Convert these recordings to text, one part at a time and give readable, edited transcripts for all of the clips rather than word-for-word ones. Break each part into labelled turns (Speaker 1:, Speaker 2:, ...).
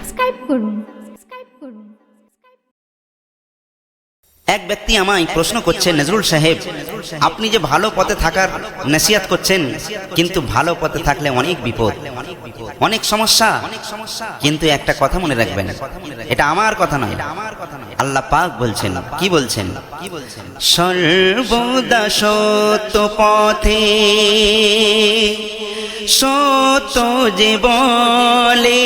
Speaker 1: Subscribe করুন।
Speaker 2: এক ব্যক্তি আমায় প্রশ্ন করছেন, নজরুল সাহেব, আপনি যে ভালো পথে থাকার নসিহত করছেন, কিন্তু ভালো পথে থাকলে অনেক বিপদ, অনেক সমস্যা। কিন্তু একটা কথা মনে রাখবেন, এটা আমার কথা নয়, আল্লাহ পাক বলছেন। কি বলছেন? সর্বদা সত্য পথে সত্য যে বলে,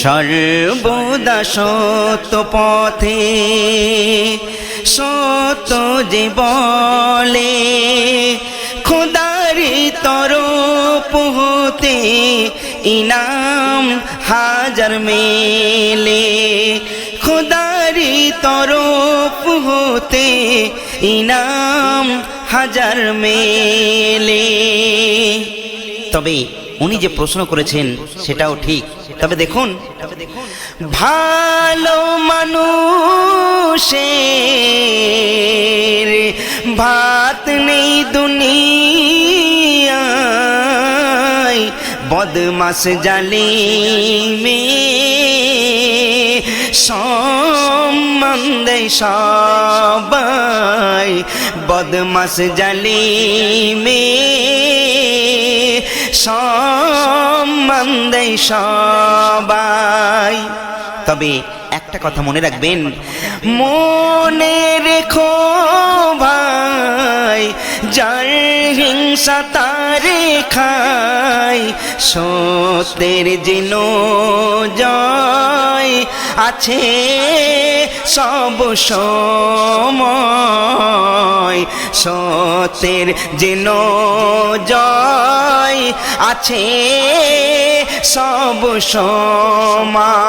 Speaker 2: সর্বদা সত্য পথে সত্য যে বলে, খোদারি তরফ হতে ইনাম হাজার মেলে, খোদারি তরফ হতে ইনাম হাজার মেলে। তবে উনি যে প্রশ্ন করেছেন সেটাও ঠিক। তবে দেখুন, ভালো মানুষের ভাত নেই দুনিয়ায়, বদমাস জালিমে সম্মান দেয় সবাই, বদমাস জালিমে সম্মান দেয় সবাই। তবে একটা কথা মনে রাখবেন, মনে রেখো ভাই, যার হিংসা তারে খায়, সত্যের যেন জয় আছে সব সময়, সত্যের যেন জয় আছে সব সময়।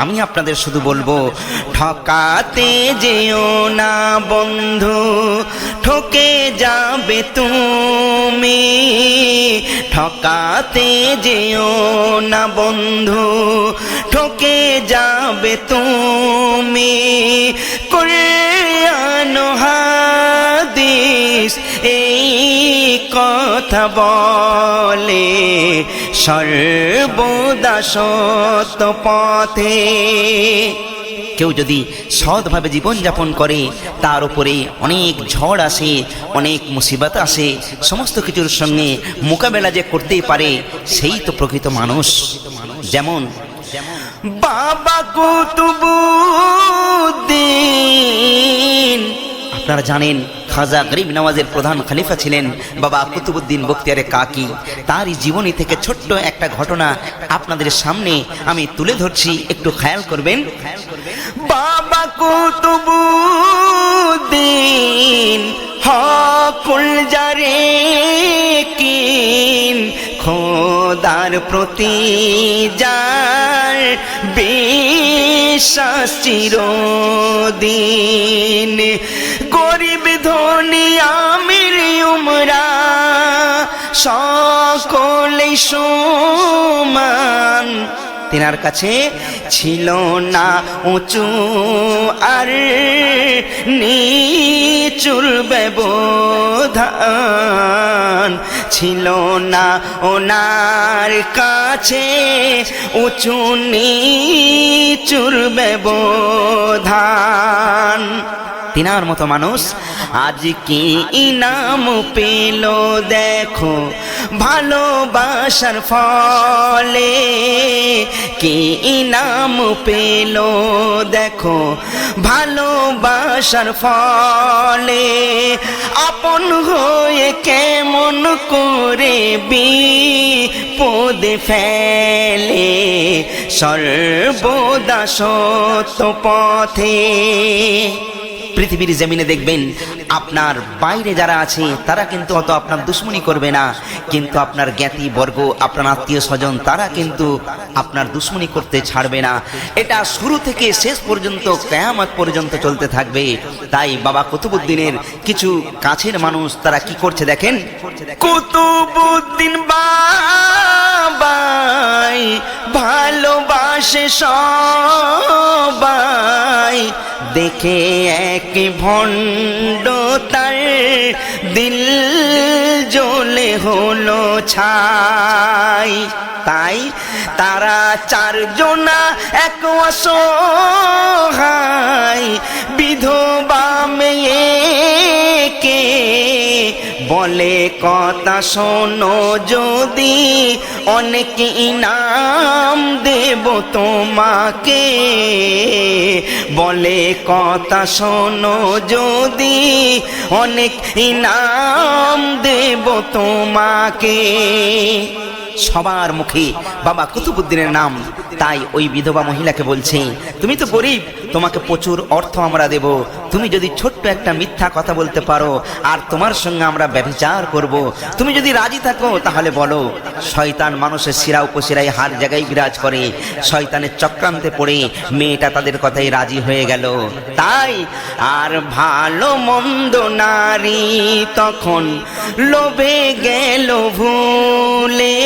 Speaker 2: আমি আপনাদের শুধু বলবো, ঠকাতে যেও না বন্ধু, ঠকে যাবে তুমি, ঠকাতে যেও না বন্ধু, ঠকে যাবে তুমি। কুরআন হাদিস এই কথা বলে, সর্বদা সত্য পথে। কেউ যদি সৎভাবে জীবনযাপন করে, তার উপরে অনেক ঝড় আসে, অনেক মুসিবত আসে, সমস্ত কিছুর সঙ্গে মোকাবেলা যে করতেই পারে, সেই তো প্রকৃত মানুষ। যেমন বাবা কুতুবউদ্দিন, আপনারা জানেন খাজা গরিব নওয়াজের প্রধান খলিফা ছিলেন বাবা কুতুবউদ্দিন বখতিয়ারে কাকি। তারই জীবনী থেকে ছোট্ট একটা ঘটনা আপনাদের সামনে আমি তুলে ধরছি, একটু খেয়াল করবেন। বাবা কুতুবউদ্দিন হকুল জারে কিন, খোদার প্রতি যার বিশ্বাস চিরদিন, গরিব ধনী আমির উমরা সকলেই সমান, তেনার কাছে ছিল না উঁচু আর নিচুর ব্যবধান, ছিল না ওনার কাছে উঁচু নিচুর ব্যবধান। তিনার মতো মানুষ আজ কি ইনাম পেল দেখো, ভালোবাসার ফলে কি ইনাম পেল দেখো, ভালোবাসার ফলে। আপন হয়ে কেমন করে বিপদে ফেলে, সর্বদা সত্য পথে। পৃথিবীর জমিনে দেখবেন, আপনার বাইরে যারা আছে তারা কিন্তু অত আপনার দুশ্মনী করবে না, কিন্তু আপনার জ্ঞাতি বর্গ, আপনার আত্মীয় স্বজন, তারা কিন্তু আপনার দুশ্মনী করতে ছাড়বে না। এটা শুরু থেকে শেষ পর্যন্ত, কিয়ামত পর্যন্ত চলতে থাকবে। তাই বাবা কুতুবউদ্দিনের কিছু কাছের মানুষ তারা কি করছে দেখেন। কুতুবউদ্দিন বাবাই ভালোবাসে সবাই, দেখে এক ভণ্ড তার দিল জ্বলে হলো ছাই। তাই তারা চারজনা এক অসহায় বিধবা মেয়েকে বলে কথা শোনো, যদি অনেক ইনাম দেব তোমাকে। বলে কথা শোনো, যদি অনেক ইনাম দেব তোমাকে। সবার মুখে বাবা কুতুবউদ্দিনের নাম। তাই ওই বিধবা মহিলাকে বলছে, তুমি তো গরিব, তোমাকে প্রচুর অর্থ আমরা দেব, তুমি যদি ছোট্ট একটা মিথ্যা কথা বলতে পারো আর তোমার সঙ্গে আমরা ব্যভিচার করব, তুমি যদি রাজি থাকো তাহলে বলো। শয়তান মানুষের শিরা উপশিরায় হার জায়গায় বিরাজ করে। শয়তানের চক্রান্তে পড়ে মেয়েটা তাদের কথাই রাজি হয়ে গেল। তাই আর ভালো মন্দ নারী তখন লোভে গেল ভুলে।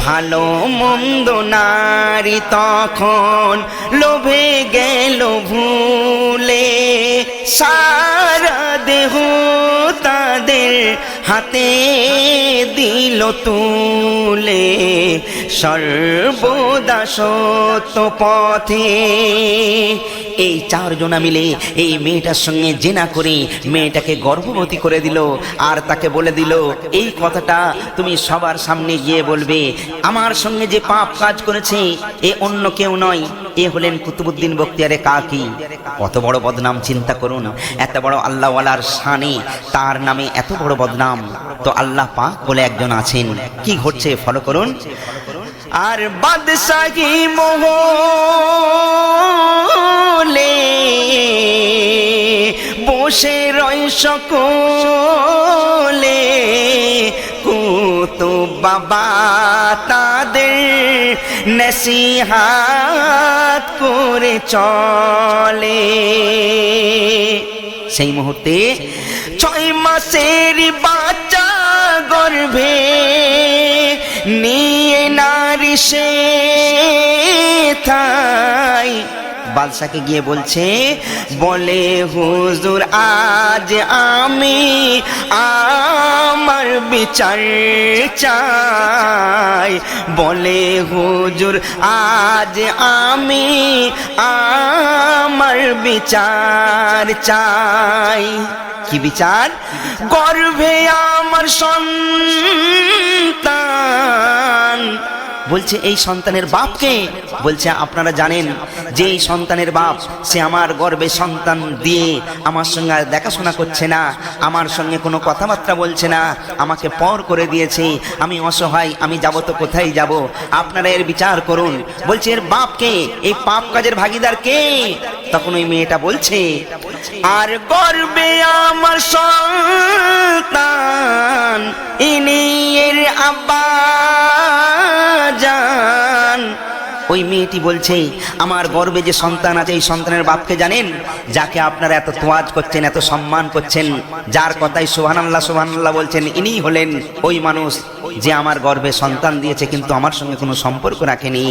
Speaker 2: ভালো মন্দ নারী তখন লোভে গেল ভুলে। সারা দেহ তাদের হাতে দিল তুলে, সর্বদা সত্য পথে। এই চারজনা মিলে এই মেয়েটার সঙ্গে জেনা করে মেয়েটাকে গর্ভবতী করে দিল। আর তাকে বলে দিল, এই কথাটা তুমি সবার সামনে গিয়ে বলবে, আমার সঙ্গে যে পাপ কাজ করেছে এ অন্য কেউ নয়, এ হলেন কুতুবউদ্দিন বখতিয়ারে কাকি। কত বড় বদনাম চিন্তা করুন। এত বড় আল্লাহওয়ালার শানে তার নামে এত বড় বদনাম। তো আল্লাহ পাক বলে একজন আছেন, কি ঘটছে ফলো করুন। আর বাদশাহী মহলে বসে রয় সকলে, কুতুব বাবা তাদের নসিহাত করে চলে। সেই মুহূর্তে 6 মাসের বাচ্চা গর্ভে নিয়ে নারী সে থাই বাদশাকে গিয়ে বলছে, বলে হুজুর আজ আমি আমার বিচার চাই। বলে হুজুর আজ আমি আমার বিচার চাই। কি বিচার? গর্ভে আমার সন্তান। বলছে এই সন্তানের বাপকে? বলছে আপনারা জানেন যে এই সন্তানের বাপ, সে আমার গর্ভে সন্তান দিয়ে আমার সঙ্গে আর দেখাশোনা করছে না, আমার সঙ্গে কোনো কথাবার্তা বলছে না, আমাকে পর করে দিয়েছে, আমি অসহায়, আমি যাব তো কোথায় যাব, আপনারা এর বিচার করুন। বলছে এর বাপকে, এই পাপ কাজের ভাগিদার কে? তখন ওই মেয়েটা বলছে, আর গর্ভে আমার সন্তান ইনি এর আব্বা জান। ওই মেয়েটি বলছে, আমার গর্ভে যে সন্তান আছে এই সন্তানের বাপকে জানেন? যাকে আপনারা এত তোয়াজ করছেন, এত সম্মান করছেন, যার কথাই সুবহানাল্লাহ সুবহানাল্লাহ বলছেন, ইনি হলেন ওই মানুষ যে আমার গর্ভে সন্তান দিয়েছে কিন্তু আমার সঙ্গে কোনো সম্পর্ক রাখেনি।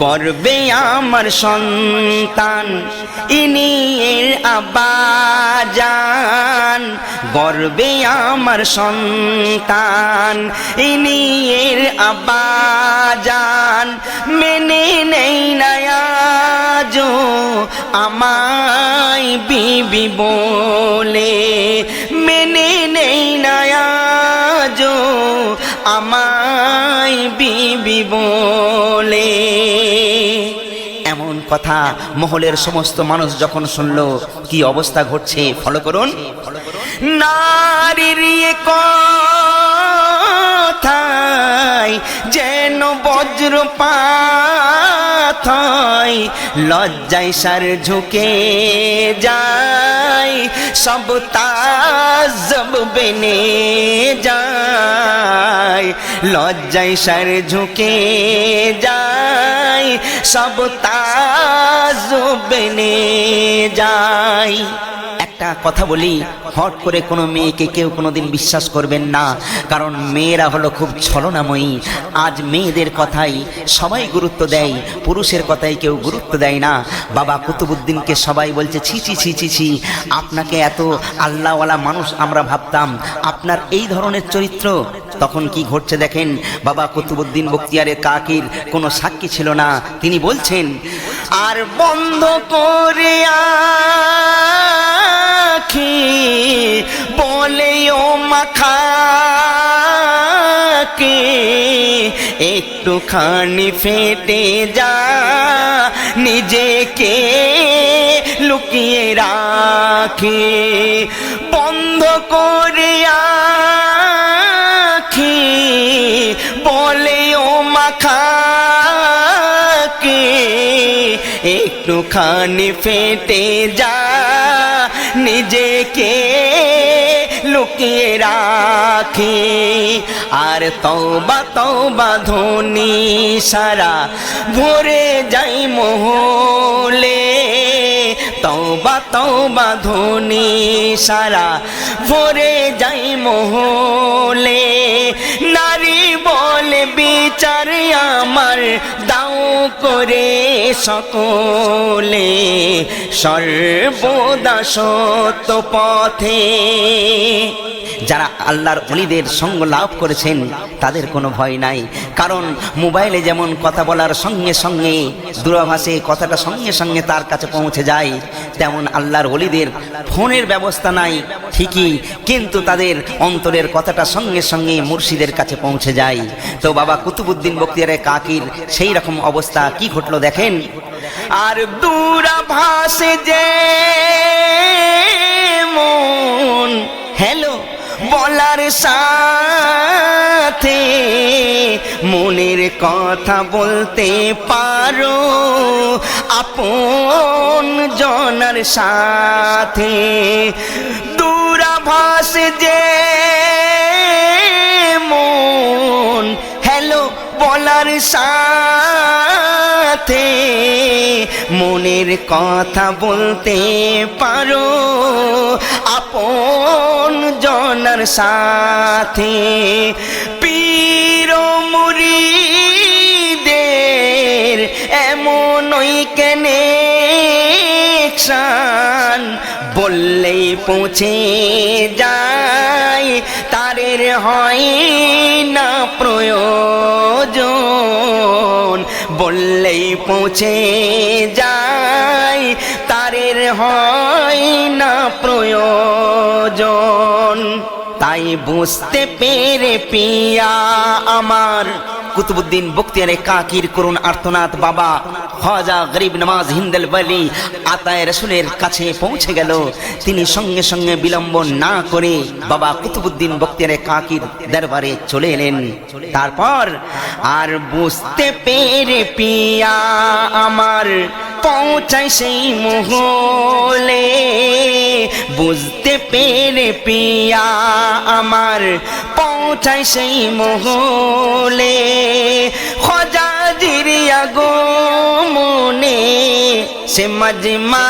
Speaker 2: গর্ভে আমার সন্তান ইনি এর আব্বা জান। গর্ভে আমার সন্তান ইনি এর আব্বা জান। মেনে নেই না আজো আমায় বিবি বলে, মেনে নেই না আজো আমায় বিবি বলে। এমন কথা মহলের সমস্ত মানুষ যখন শুনলো, কি অবস্থা ঘটছে ফলো করুন। নারীর কথায় যেন বজ্রপাত হয়, লজ্জায় সার ঝুঁকে যায়, সব তাজ্জব বেনে যায়। লজ্জায় সার ঝুঁকে যায়, সব তাজ্জব বেনে যায়। একটা কথা বলি, হট করে কোনো মেয়েকে কেউ কোনোদিন বিশ্বাস করবেন না, কারণ মেয়েরা হলো খুব ছলনাময়ী। আজ মেয়েদের কথাই সবাই গুরুত্ব দেয়, পুরুষের কথাই কেউ গুরুত্ব দেয় না। বাবা কুতুবউদ্দিনকে সবাই বলছে, ছি ছি ছি ছি ছি, আপনাকে এত আল্লাহওয়ালা মানুষ আমরা ভাবতাম, আপনার এই ধরনের চরিত্র। তখন কি ঘটছে দেখেন। বাবা কুতুবউদ্দিন বখতিয়ারে কাকির কোনো সাক্ষী ছিল না, তিনি বলছেন, আর বন্ধ করে আখি বলে ও মাখাকে একটুখানি ফেটে যা, নিজেকে লুকিয়ে রাখে। বন্ধ করে আখি বলে ও মাখাকে একটুখানি ফেটে যা, নিজেকে লুকিয়ে রাখে। আর তওবা তওবা ধ্বনি সারা ভরে যাই মহলে, তওবা তওবা ধ্বনি সারা ভরে যাই মহলে। নারী বলে বিচার আমার দাও করে সকলে, সর্বদা সত্য পথে। যারা আল্লাহর ওলিদের সঙ্গ লাভ করেছেন তাদের কোনো ভয় নাই, কারণ মোবাইলে যেমন কথা বলার সঙ্গে সঙ্গে দূরভাষে কথাটা সঙ্গে সঙ্গে তার কাছে পৌঁছে যায়, তেমন আল্লাহর ওলিদের ফোনের ব্যবস্থা নাই ঠিকই, কিন্তু তাদের অন্তরের কথাটা সঙ্গে সঙ্গে মুর্শিদের কাছে পৌঁছে যায়। তো বাবা কুতুবউদ্দিন বখতিয়ারে কাকির সেই রকম অবস্থা কি ঘটলো দেখেন। আর দূরভাষে যে মন হ্যালো বলার সাথে মনের কথা বলতে পারো আপন জনার সাথে। দূরভাষ যে মন হ্যালো বলার সাথে মনের কথা বলতে পারো আপন জনার সাথে। পীর মুরিদের এমনই কানেকশন বললেই পৌঁছে যায়, তারের হয় না প্রয়োজন, বললেই পৌঁছে যায়, তারের হয় না প্রয়োজন। তাই বুঝতে পেরে পিয়া আমার কুতুবউদ্দিন বখতিয়ারে কাকির করুণ আর্তনাদ বাবা খাজা গরিব নওয়াজ হিন্দাল ওয়ালি আতায়ে রাসূলের কাছে পৌঁছে গেল। তিনি সঙ্গে সঙ্গে বিলম্ব না করে বাবা কুতুবউদ্দিন বখতিয়ারে কাকির দরবারে চলে এলেন। তারপর আর বুঝতে পেরে পিয়া আমার পৌঁছায় সেই মহলে, বুঝতে পেরে পিয়া আমার পৌঁছায় সেই মহলে। খোজাজির আগমনে সে মাজমা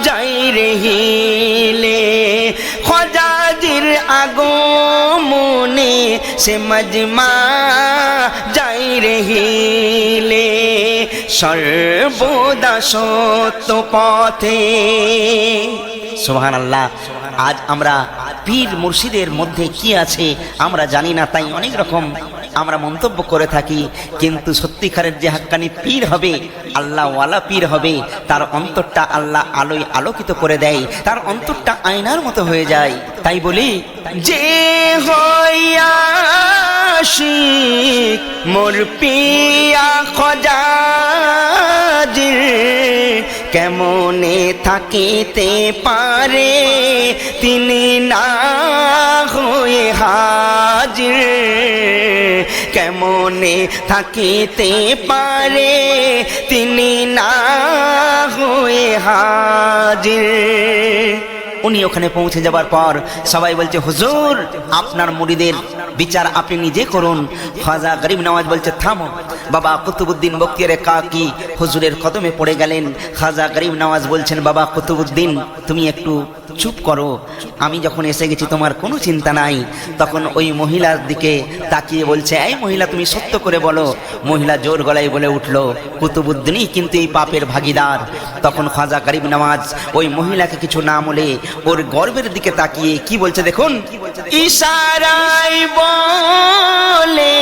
Speaker 2: যাই রহিলে, খোজাজির আগমনে সে মাজমা যাই রহিলে, সর্বদা সত্য পথে। সুবহানাল্লাহ। আজ আমরা পীর মুর্শিদের মধ্যে কি আছে আমরা জানি না, তাই অনেক রকম আমরা মন্তব্য করে থাকি, কিন্তু সত্যিকারের যে হাক্কানি পীর হবে, আল্লাহ ওয়ালা পীর হবে, তার অন্তরটা আল্লাহ আলোয় আলোকিত করে দেয়, তার অন্তরটা আয়নার মতো হয়ে যায়। তাই বলি যে হইয়া আশিক মোর পিয়া খোজাজির কেমনে থাকিতে পারে তিনি না হয়ে হাজির, কেমনে থাকিতে পারে তিনি না হয়ে হাজির। উনি ওখানে পৌঁছে যাবার পর সবাই বলছে হুজুর আপনার মুরিদের বিচার আপনি নিজে করুন। খাজা গরিব নওয়াজ বলছে থামো। বাবা কুতুবউদ্দিন বখতিয়ারে কাকি হুজুরের কদমে পড়ে গেলেন। খাজা গরিব নওয়াজ বলছেন বাবা কুতুবউদ্দিন তুমি একটু চুপ করো, আমি যখন এসে গেছি তোমার কোনো চিন্তা নাই। তখন ওই মহিলার দিকে তাকিয়ে বলছে এই মহিলা তুমি সত্য করে বলো। মহিলা জোর গলায় বলে উঠল কুতুবউদ্দিনই কিন্তু এই পাপের ভাগীদার। তখন খাজা গরিব নওয়াজ ওই মহিলাকে কিছু না বলে ওর গর্বের দিকে তাকিয়ে কি বলছে দেখুন, ইশারায় বলে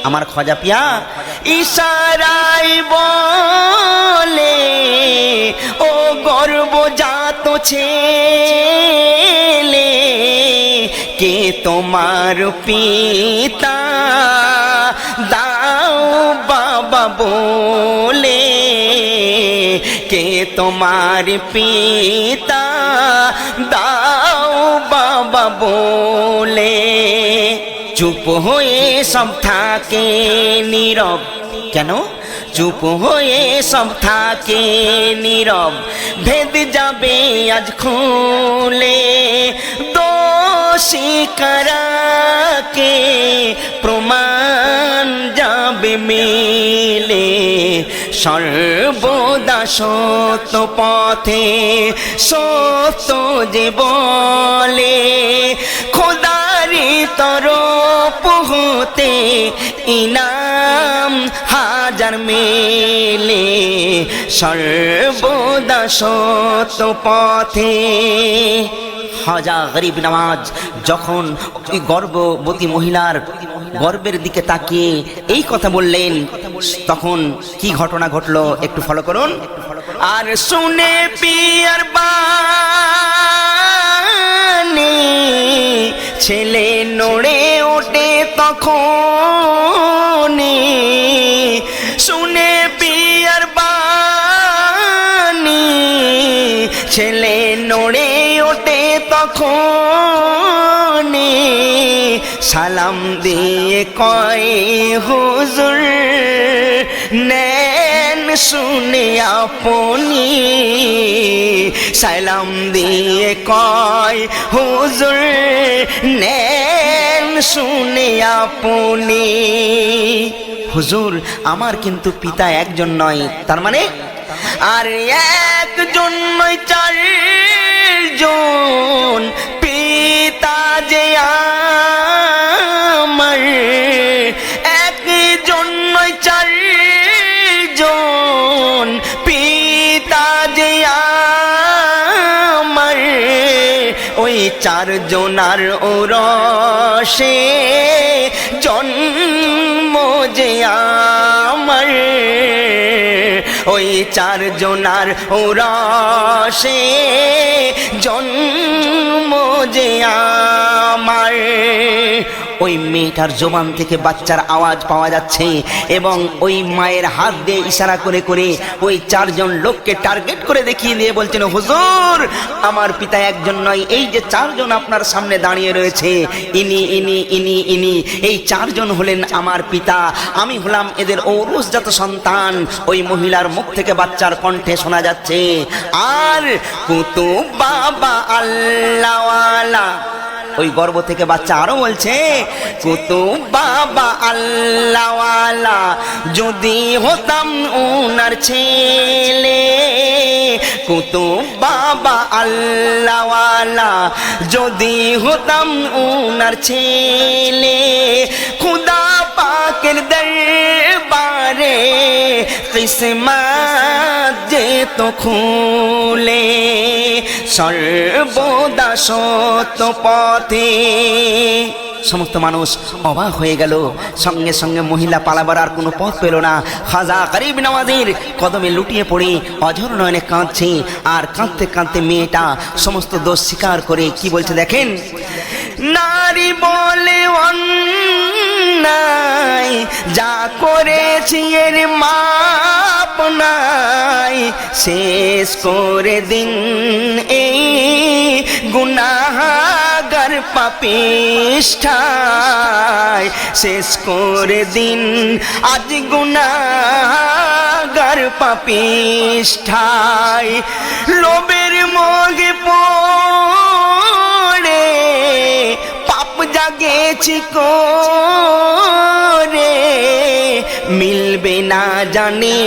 Speaker 2: আমার খজা পিয়া, ইশারায় বলে ও গর্বজাত ছেলে, কে তোমার পিতা, দাও বাবা বলে, কে তোমার পিতা, দাও বাবা বলে। চুপ হয়ে সব থাকে নীরব, কেন চুপ হয়ে সব থাকে নীরব, ভেদ যাবে আজ খুলে, দোষী কারাকে প্রমাণ যাবে মিলে, সর্বদা সত্য পথে সত্য যে বলে, খোদারি তরফ হতে ইনাম হাজার মেলে, সর্বদা সত্য পথে। খাজা গরিব নওয়াজ যখন ওই গর্ভবতী মহিলার গর্বের দিকে তাকিয়ে এই কথা বললেন, তখন কি ঘটনা ঘটলো একটু ফলো করুন। আর শুনে পিয়ার বাণী ছেলে নড়ে ওঠে তখন, শুনে পিয়ার বাণী ছেলে নড়ে ওঠে তখন, সালাম দিয়ে কয় হুজুর নেন শুনে আপনি, সালাম দিয়ে কয় হুজুর নেন শুনে আপনি। হুজুর আমার কিন্তু পিতা একজন নয়, তার মানে আর একজন নয় চারজন পিতা যে আমার, একজন নয় চারজন পিতা যে আমার, ওই চারজনার ওরসে জন্ম যে আমার, ওই চারজনার ওরসে জন্ম যে আমার। ওই মেয়েটার জবান থেকে বাচ্চার আওয়াজ পাওয়া যাচ্ছে এবং ওই মায়ের হাত দিয়ে ইশারা করে করে ওই চারজন লোককে টার্গেট করে দেখিয়ে দিয়ে বলছেন, হুজুর আমার পিতা একজন নয়, এই যে চারজন আপনার সামনে দাঁড়িয়ে রয়েছে ইনি ইনি ইনি ইনি, এই চারজন হলেন আমার পিতা, আমি হলাম এদের ঔরসজাত সন্তান। ওই মহিলার মুখ থেকে বাচ্চার কণ্ঠে শোনা যাচ্ছে, আর কুতুব বাবা আল্লাহওয়ালা। ওই গর্ভ থেকে বাচ্চা আরো বলছে, কুতুব বাবা আল্লাহওয়ালা যদি হতাম উনার ছেলে, কুতুব বাবা আল্লাহওয়ালা যদি হতাম উনার ছেলে, খুদা পাকের দরবারে কিসমত যেত খুলে, সর্বদা সত্য পথে। সমস্ত মানুষ অবাক হয়ে গেল, সঙ্গে সঙ্গে মহিলা পালাবার আর কোনো পথ পেল না। খাজা গরিব নওয়াজের কদমে লুটিয়ে পড়ে অঝর নয়নে কাঁদছে, আর কাঁদতে কাঁদতে মেয়েটা সমস্ত দোষ স্বীকার করে কি বলছে দেখেন, নারী বলে অন্যায় যা করেছি এর মাপ নাই, শেষ করে দিন এই গুনাহগার পাপিষ্ঠায়, শেষ করে দিন আজ গুনাহগার পাপিষ্ঠায়, লোভের মোহে পড়ে পাপ জাগেছি করে, মিলবে না জানি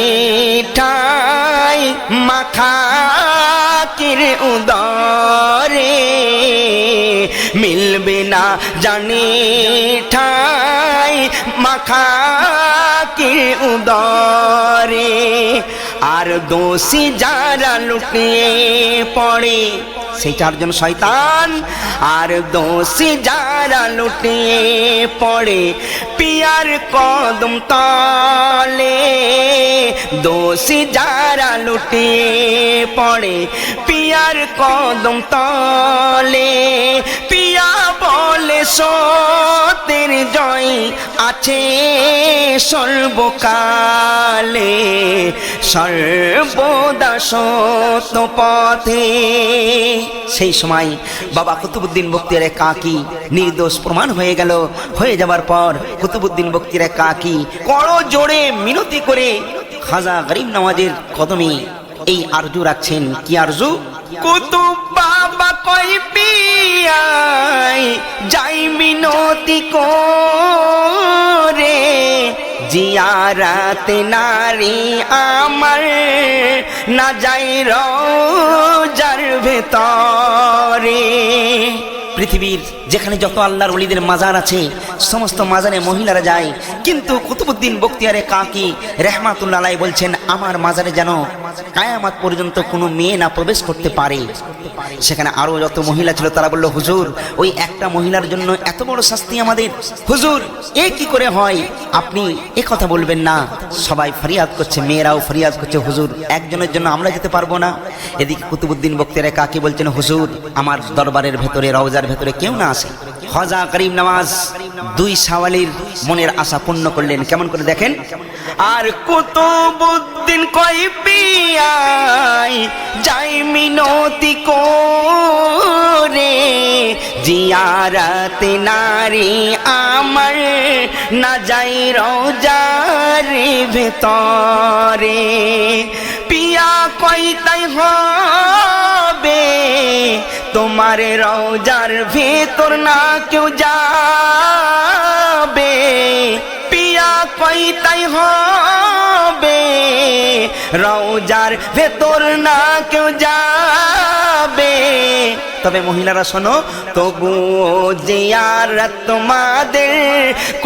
Speaker 2: ঠাই মাখাকির উদরে, মিলবে না জানি ঠাই মাখাকির উদরে। আর দোষী যারা লুটিয়ে পড়ে, সেই চারজন শয়তান। আর দোষী যারা লুটিয়ে পড়ে পিয়ার কদম তলে, দোষী যারা লুটিয়ে পড়ে পিয়ার কদম তলে, পিয়া বলে সত্যের জয় আছে সর্বকালে, সর্বদা সত্য পথে। সেই সময় বাবা কুতুবউদ্দিন বখতিয়ার কাকি নির্দোষ প্রমাণ হয়ে গেল। হয়ে যাবার পর কুতুবউদ্দিন বখতিয়ার কাকি করো জোরে মিনতি করে খাজা গরিব নওয়াজের কদমে এই আরজু রাখছেন। কি আরজু? কুতুব বাবা কই পিয়াই যাই মিনতি করে, জিয়ারাতে নারী আমার না যাই রওজার ভেতরে। পৃথিবীর যেখানে যত আল্লাহর ওলিদের মাজার আছে সমস্ত মাজারে মহিলারা যায়, কিন্তু কুতুবউদ্দিন বখতিয়ার কাকি রহমাতুল্লাহ আলাইহি বলছেন আমার মাজারে যেন কিয়ামত পর্যন্ত কোনো মেয়ে না প্রবেশ করতে পারে। সেখানে আরো যত মহিলা ছিল তারা বলল, হুজুর ওই একটা মহিলার জন্য এত বড় শাস্তি আমাদের, হুজুর এ কি করে হয়, আপনি এ কথা বলবেন না। সবাই ফরিয়াদ করছে, মেয়েরাও ফরিয়াদ করছে, হুজুর একজনের জন্য আমরা যেতে পারবো না। এদিকে কুতুবউদ্দিন বখতিয়ার কাকি বলছেন, হুজুর আমার দরবারের ভেতরে রওজার ভেতরে কেউ না আসে। খাজা গরিব নওয়াজ দুই সাওয়ালির মনের আশা পূর্ণ করলেন। কেমন করে দেখেন? আর কুতুবউদ্দিন কই পিয়াই যাই মিনতি করে, জিয়ারাতে নারী আমার না যাই রওজার ভেতরে, পিয়া কই তাই হবে তোমার রওজার ভেতর না কেউ যাবে, পিয়া কই তাই হবে রওজার ভেতর না কেউ যাবে। তবে মহিলারা শোনো, তবুও জিয়ারত তোমাদের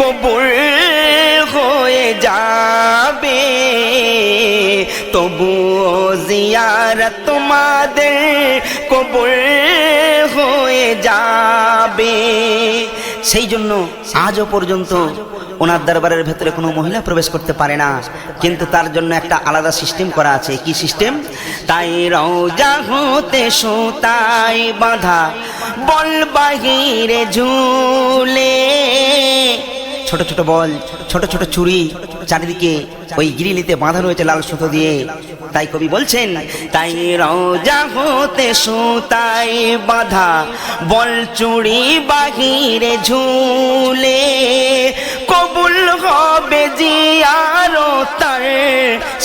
Speaker 2: কবুল হয়ে যাবে, তবুও জিয়ারত তোমাদের কবুল হয়ে যাবে। সেই জন্য আজও পর্যন্ত ওনার দরবারের ভেতরে কোনো মহিলা প্রবেশ করতে পারে না, কিন্তু তার জন্য একটা আলাদা সিস্টেম করা আছে। কি সিস্টেম? তাই রওজা হতে সুতাই বাঁধা বল বাহিরে ঝুলে, ছোট ছোট বল, ছোট ছোট চুড়ি চারিদিকে ওই গিরিলিতে বাঁধা রয়েছে লাল সুতো দিয়ে। তাই কবি বলছেন, তাই রওজা হতে সুতাই বাঁধা বল চুড়ি বাহিরে ঝুলে, কবুল হবে জিয়ারতার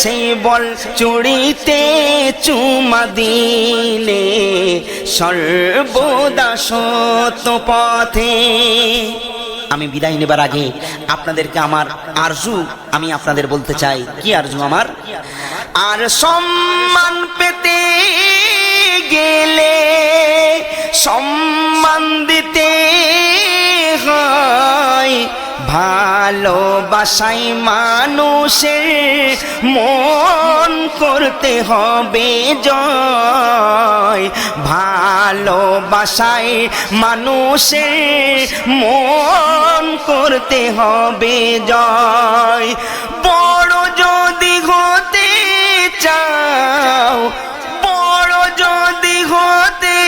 Speaker 2: সেই বল চুড়িতে চুমা দিলে, সর্বদা সত্য পথে। আমি বিদায় নেবার আগে আপনাদেরকে আমার আরজু আমি আপনাদের বলতে চাই। কি আরজু আমার? আর সম্মান পেতে গেলে সম্মান দিতে হয়, ভালোবাসাই মানুষের মন করতে হবে জয়, ভালোবাসাই মানুষের মন করতে হবে জয়। বড় যদি হতে চাও, বড় যদি হতে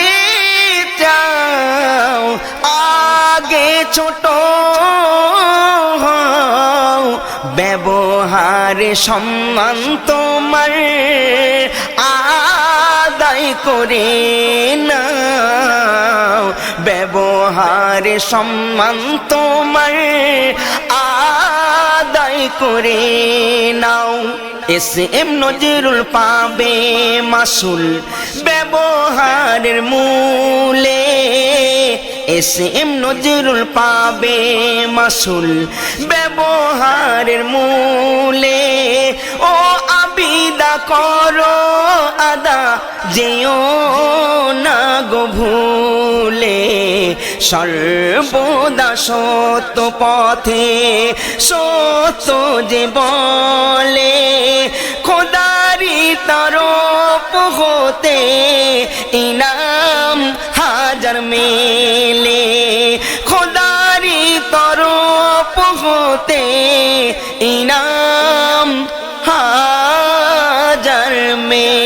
Speaker 2: চাও, আগে ছোট হও, ব্যবহারে সম্মান তোমার আদায় করে নাও, ব্যবহারে সম্মান তোমার আদায় করে নাও। এস.এম. নজরুল পাবে মাসুল ব্যবহারের মূলে, এস.এম. নজরুল পাবে মাসুল ব্যবহারের মূলে। ও আবিদা করো আদা যেও না গো ভুলে, সর্বদা সত্য পথে সত্য যে বলে, খোদারি ইনাম হাজার মেলে, খোদারি তরফ হতে ইনাম হাজার মেলে।